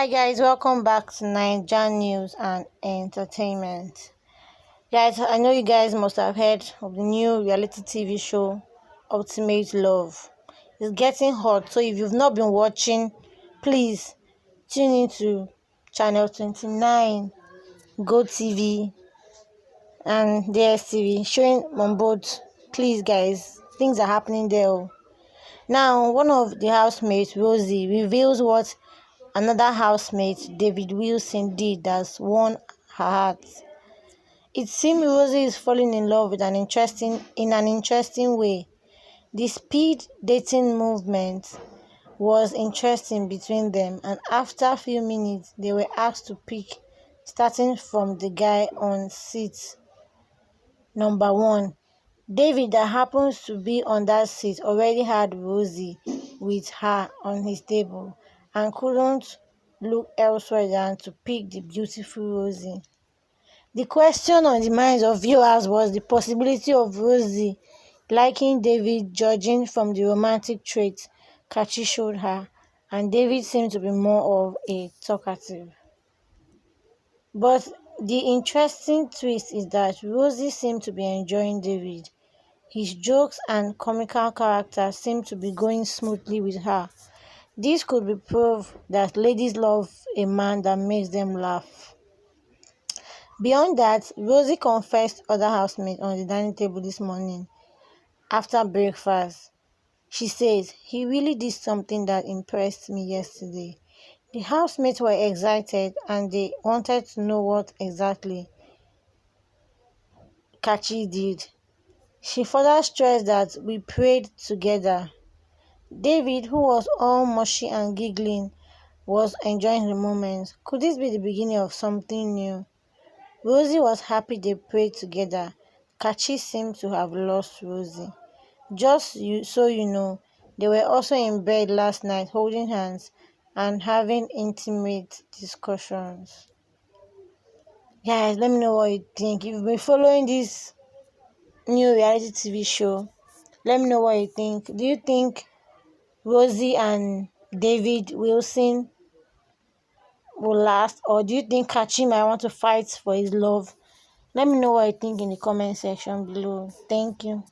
Hi guys, welcome back to Niger News and Entertainment. Guys, I know you guys must have heard of the new reality TV show Ultimate Love. It's getting hot, so if you've not been watching, please tune into channel 29, Go TV, and DSTV showing on both. Please guys, things are happening there. Now, one of the housemates, Rosie, reveals what another housemate, David Wilson, did that won her heart. It seems Rosie is falling in love with an interesting way. The speed dating movement was interesting between them, and after a few minutes, they were asked to pick, starting from the guy on seat number 1. David, that happens to be on that seat, already had Rosie with her on his table and couldn't look elsewhere than to pick the beautiful Rosie. The question on the minds of viewers was the possibility of Rosie liking David, judging from the romantic traits Kachi showed her, and David seemed to be more of a talkative. But the interesting twist is that Rosie seemed to be enjoying David. His jokes and comical character seemed to be going smoothly with her. This could be proof that ladies love a man that makes them laugh. Beyond that, Rosie confessed other housemates on the dining table this morning after breakfast. She says, "He really did something that impressed me yesterday." The housemates were excited and they wanted to know what exactly Kachi did. She further stressed that we prayed together. David, who was all mushy and giggling, was enjoying the moment. Could this be the beginning of something new? Rosie was happy they prayed together. Kachi seemed to have lost Rosie. So you know, they were also in bed last night holding hands and having intimate discussions. Guys, let me know what you think. If you've been following this new reality TV show, let me know what you think. Do you think Rosie and David Wilson will last, or do you think Kachi might want to fight for his love? Let me know what you think in the comment section below. Thank you.